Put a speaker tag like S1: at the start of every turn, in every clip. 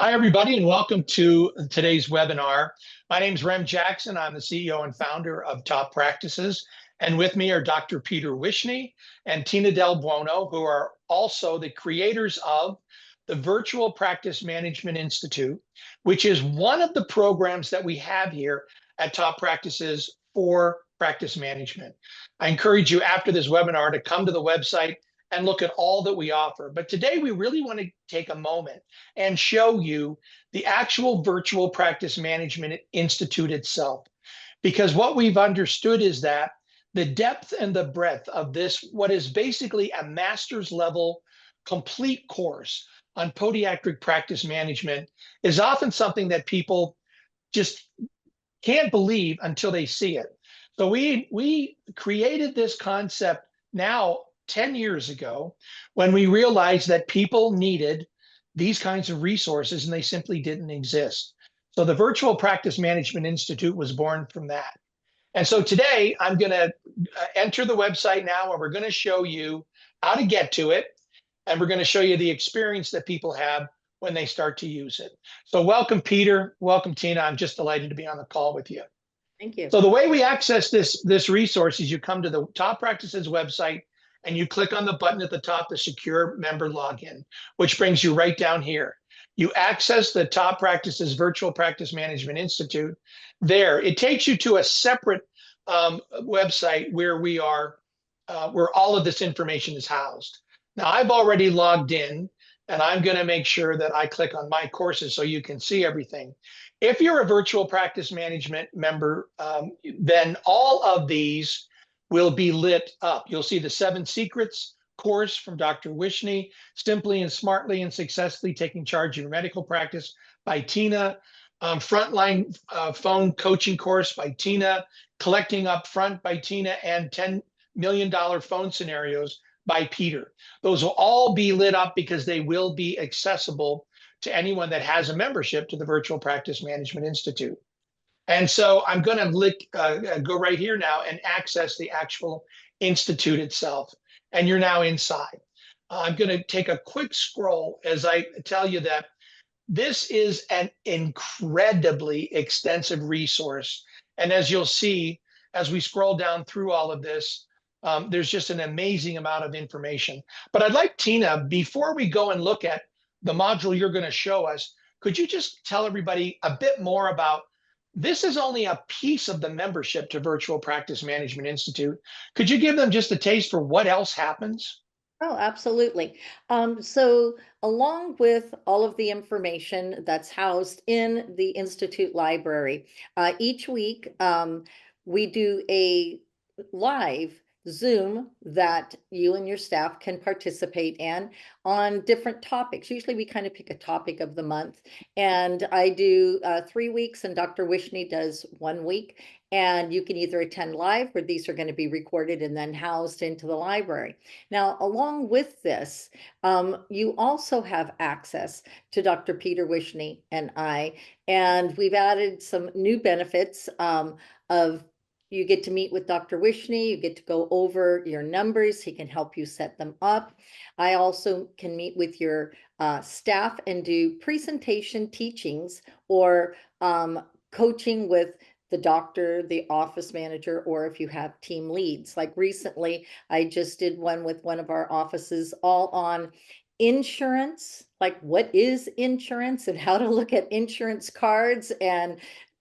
S1: Hi, everybody, and welcome to today's webinar. My name is Rem Jackson. I'm the CEO and founder of Top Practices. And with me are Dr. Peter Wishnie and Tina Del Buono, who are also the creators of the Virtual Practice Management Institute, which is one of the programs that we have here at Top Practices for practice management. I encourage you after this webinar to come to the website and look at all that we offer. But today we really want to take a moment and show you the actual Virtual Practice Management Institute itself. Because what we've understood is that the depth and the breadth of this, what is basically a master's level complete course on podiatric practice management, is often something that people just can't believe until they see it. So we created this concept now 10 years ago when we realized that people needed these kinds of resources and they simply didn't exist. So the Virtual Practice Management Institute was born from that. And so today I'm going to enter the website now, and we're going to show you how to get to it. And we're going to show you the experience that people have when they start to use it. So welcome, Peter. Welcome, Tina. I'm just delighted to be on the call with you.
S2: Thank you.
S1: So the way we access this resource is you come to the Top Practices website and you click on the button at the top, the Secure Member Login, which brings you right down here. You access the Top Practices Virtual Practice Management Institute. There, it takes you to a separate website where we are, where all of this information is housed. Now, I've already logged in, and I'm going to make sure that I click on my courses so you can see everything. If you're a Virtual Practice Management member, then all of these will be lit up. You'll see the 7 Secrets course from Dr. Wishnie, Simply and Smartly and Successfully Taking Charge of Your Medical Practice by Tina, Frontline Phone Coaching course by Tina, Collecting Upfront by Tina, and $10 million phone scenarios by Peter. Those will all be lit up because they will be accessible to anyone that has a membership to the Virtual Practice Management Institute. And so I'm going to go right here now and access the actual institute itself. And you're now inside. I'm going to take a quick scroll as I tell you that this is an incredibly extensive resource. And as you'll see, as we scroll down through all of this, there's just an amazing amount of information. But I'd like Tina, before we go and look at the module you're going to show us, could you just tell everybody a bit more about this is only a piece of the membership to Virtual Practice Management Institute. Could you give them just a taste for what else happens?
S2: Oh, absolutely. So along with all of the information that's housed in the Institute library, each week we do a live Zoom that you and your staff can participate in on different topics. Usually we kind of pick a topic of the month, and I do 3 weeks and Dr. Wishnie does 1 week. And you can either attend live, or these are going to be recorded and then housed into the library. Now, along with this, you also have access to Dr. Peter Wishnie and I, and we've added some new benefits of you get to meet with Dr. Wishnie, you get to go over your numbers, he can help you set them up. I also can meet with your staff and do presentation teachings or coaching with the doctor, the office manager, or if you have team leads. Like recently, I just did one with one of our offices all on insurance, like what is insurance and how to look at insurance cards and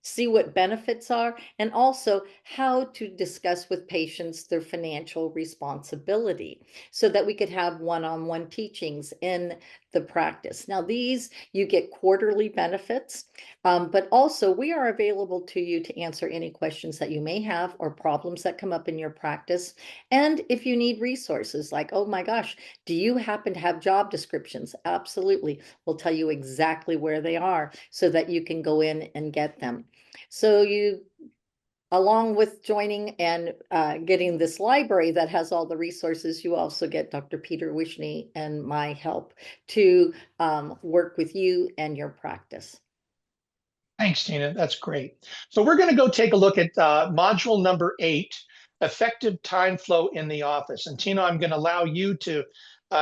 S2: see what benefits are, and also how to discuss with patients their financial responsibility so that we could have one-on-one teachings in the practice. Now, these you get quarterly benefits, but also we are available to you to answer any questions that you may have or problems that come up in your practice. And if you need resources like, oh my gosh, do you happen to have job descriptions? Absolutely. We'll tell you exactly where they are so that you can go in and get them. So you, along with joining and getting this library that has all the resources, you also get Dr. Peter Wishnie and my help to work with you and your practice.
S1: Thanks, Tina. That's great. So we're going to go take a look at module number 8, effective time flow in the office. And Tina, I'm going to allow you to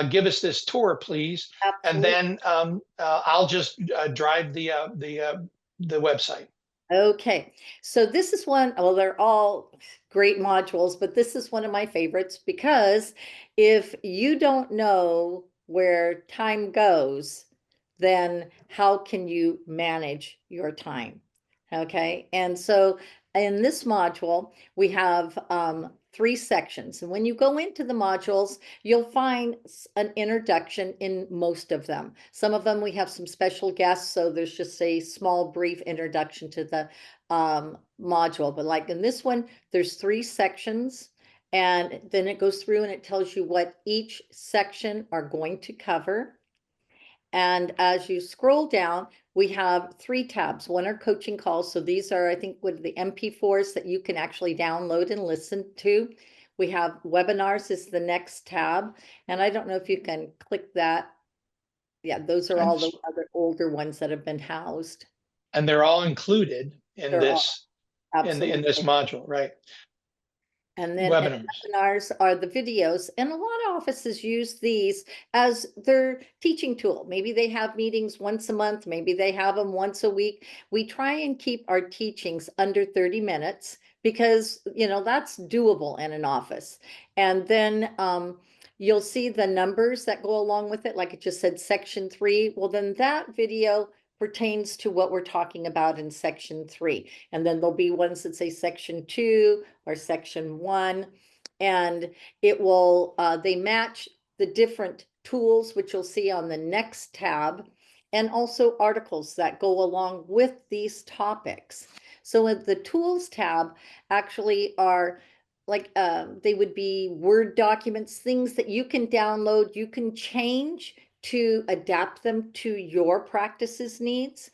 S1: give us this tour, please. And
S2: Absolutely.
S1: then I'll just drive the website.
S2: Okay, so this is one, well, they're all great modules, but this is one of my favorites because if you don't know where time goes, then how can you manage your time? Okay, and so in this module, we have 3 sections. And when you go into the modules, you'll find an introduction in most of them. Some of them we have some special guests, so there's just a small brief introduction to the module. But like in this one, there's 3 sections, and then it goes through and it tells you what each section are going to cover. And as you scroll down, we have 3 tabs. One are coaching calls. So these are, I think, what the MP4s that you can actually download and listen to. We have webinars is the next tab. And I don't know if you can click that. Yeah, those are all the other older ones that have been housed.
S1: And they're all included in
S2: They're all
S1: this in this
S2: absolutely.
S1: module, right?
S2: And then
S1: Webinars.
S2: webinars are the videos, and a lot of offices use these as their teaching tool. Maybe they have meetings once a month, maybe they have them once a week. We try and keep our teachings under 30 minutes because, you know, that's doable in an office. And then you'll see the numbers that go along with it, like it just said section 3. Well, then that video pertains to what we're talking about in section 3. And then there'll be ones that say section 2 or section 1. And it will, they match the different tools, which you'll see on the next tab, and also articles that go along with these topics. So in the tools tab actually are like, they would be Word documents, things that you can download, you can change to adapt them to your practice's needs.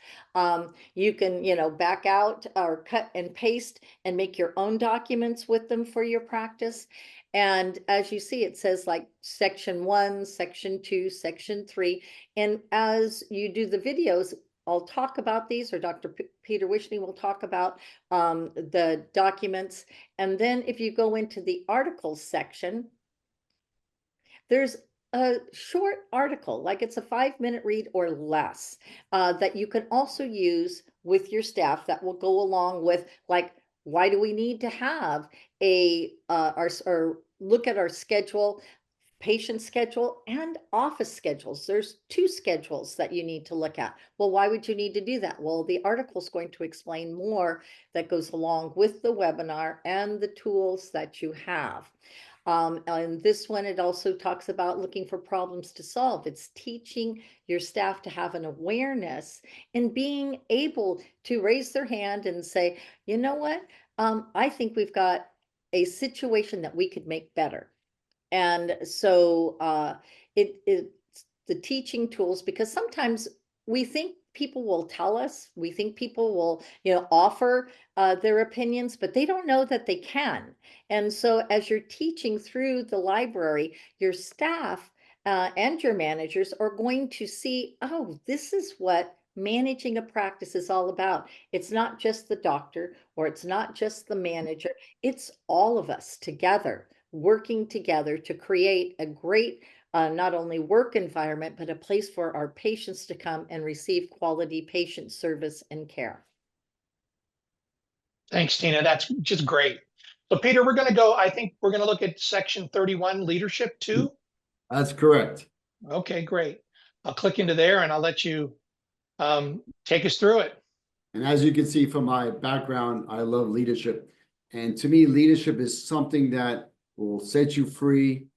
S2: You can, you know, back out or cut and paste and make your own documents with them for your practice. And as you see, it says like section 1, section 2, section 3. And as you do the videos, I'll talk about these, or Dr. Peter Wishnie will talk about the documents. And then if you go into the articles section, there's a short article, like it's a 5-minute read or less, that you can also use with your staff that will go along with, like, why do we need to have a or look at our schedule, patient schedule and office schedules. There's 2 schedules that you need to look at. Well, why would you need to do that? Well, the article is going to explain more that goes along with the webinar and the tools that you have. And this one, it also talks about looking for problems to solve. It's teaching your staff to have an awareness and being able to raise their hand and say, you know what, I think we've got a situation that we could make better. And so it's the teaching tools, because sometimes we think people will tell us, we think people will, you know, offer their opinions, but they don't know that they can. And so as you're teaching through the library, your staff and your managers are going to see, oh, this is what managing a practice is all about. It's not just the doctor or it's not just the manager, it's all of us together, working together to create a great not only work environment, but a place for our patients to come and receive quality patient service and care.
S1: Thanks, Tina. That's just great. So Peter, we're going to go, I think we're going to look at section 31, leadership 2.
S3: That's correct.
S1: Okay, great. I'll click into there and I'll let you take us through it.
S3: And as you can see from my background, I love leadership. And to me, leadership is something that will set you free,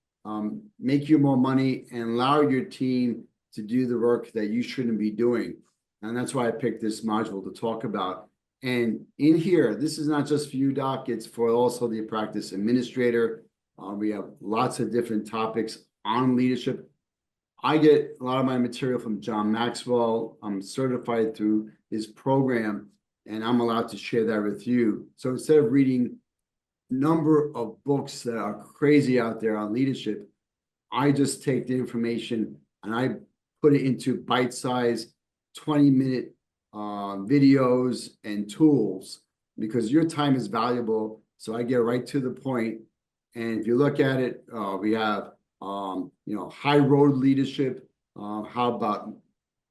S3: make you more money, and allow your team to do the work that you shouldn't be doing. And that's why I picked this module to talk about. And in here, this is not just for you, Doc, it's for also the practice administrator. We have lots of different topics on leadership. I get a lot of my material from John Maxwell. I'm certified through his program, and I'm allowed to share that with you. So instead of reading number of books that are crazy out there on leadership, I just take the information and I put it into bite-sized 20-minute videos and tools, because your time is valuable. So I get right to the point. And if you look at it, we have, high road leadership. How about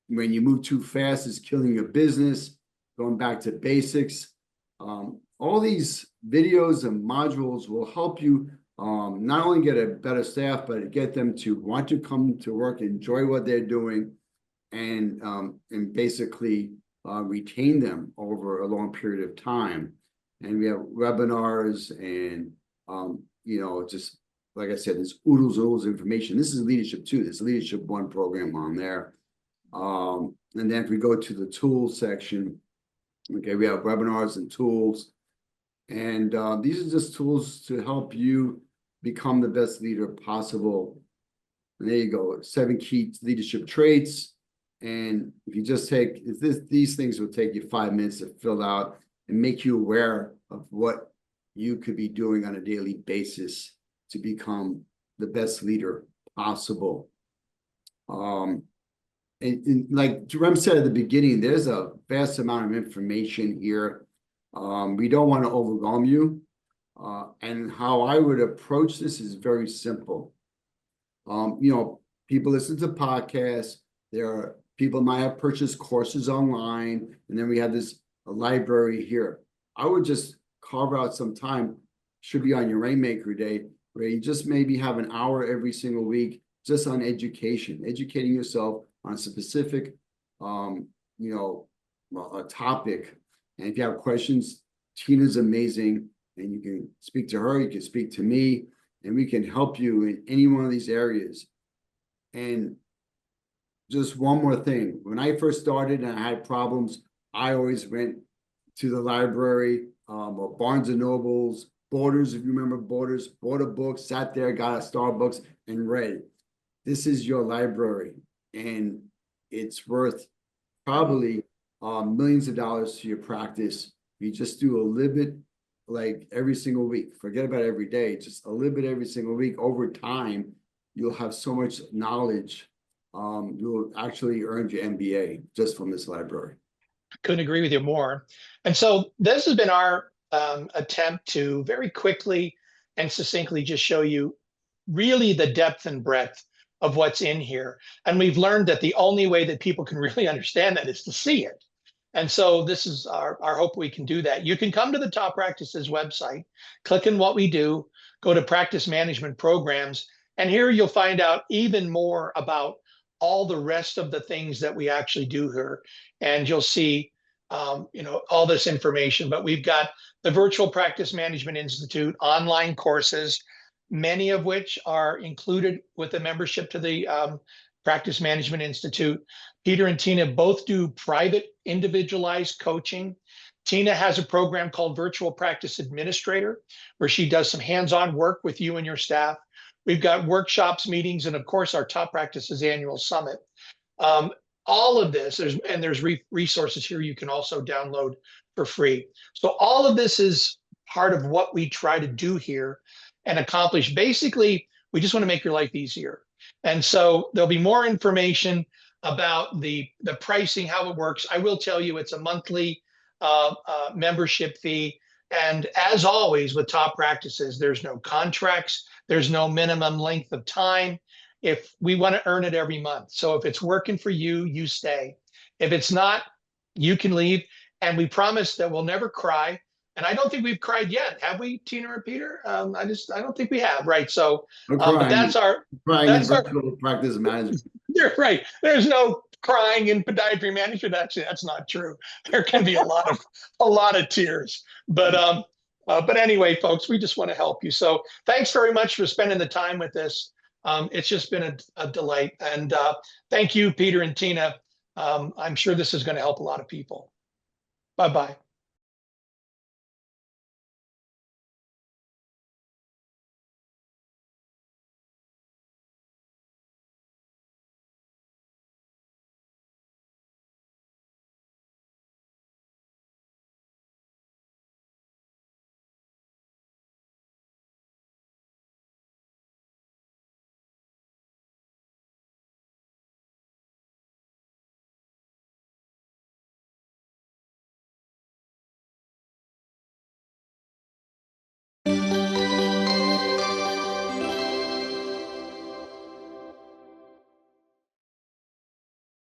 S3: when you move too fast, it's killing your business, going back to basics. All these videos and modules will help you not only get a better staff, but get them to want to come to work, enjoy what they're doing, and basically retain them over a long period of time. And we have webinars and, just like I said, there's oodles of information. This is leadership too. There's Leadership One program on there. And then if we go to the tools section, okay, we have webinars and tools. And these are just tools to help you become the best leader possible. And there you go, 7 key leadership traits. And if you just take, these things will take you 5 minutes to fill out and make you aware of what you could be doing on a daily basis to become the best leader possible. And like Jerome said at the beginning, there's a vast amount of information here. We don't want to overwhelm you. And how I would approach this is very simple. People listen to podcasts. There are people might have purchased courses online, and then we have this library here. I would just carve out some time, should be on your Rainmaker Day, where you just maybe have an hour every single week just on educating yourself on a specific, a topic. And if you have questions, Tina's amazing, and you can speak to her, you can speak to me, and we can help you in any one of these areas. And just one more thing, when I first started and I had problems, I always went to the library, or Barnes and Nobles, Borders, if you remember Borders, bought a book, sat there, got a Starbucks and read. This is your library, and it's worth probably millions of dollars to your practice. You just do a little bit, like every single week. Forget about every day, just a little bit every single week. Over time, you'll have so much knowledge. You'll actually earn your MBA just from this library.
S1: Couldn't agree with you more. And so this has been our attempt to very quickly and succinctly just show you really the depth and breadth of what's in here. And we've learned that the only way that people can really understand that is to see it. And so this is our hope we can do that. You can come to the Top Practices website, click on what we do, go to practice management programs, and here you'll find out even more about all the rest of the things that we actually do here. And you'll see all this information. But we've got the Virtual Practice Management Institute online courses, many of which are included with the membership to the Practice Management Institute. Peter and Tina both do private individualized coaching. Tina has a program called Virtual Practice Administrator, where she does some hands-on work with you and your staff. We've got workshops, meetings, and of course our Top Practices Annual Summit. All of this, there's resources here you can also download for free. So all of this is part of what we try to do here and accomplish. Basically, we just want to make your life easier. And so there'll be more information about the pricing, how it works. I will tell you it's a monthly membership fee. And as always with Top Practices, there's no contracts, there's no minimum length of time. If we want to earn it every month. So if it's working for you, you stay. If it's not, you can leave. And we promise that we'll never cry. And I don't think we've cried yet, have we, Tina or Peter? I don't think we have, right? So, but that's our
S3: practice management.
S1: You're right. There's no crying in podiatry management. Actually, that's not true. There can be a lot of tears. But anyway, folks, we just want to help you. So thanks very much for spending the time with us. It's just been a delight. And thank you, Peter and Tina. I'm sure this is going to help a lot of people. Bye-bye.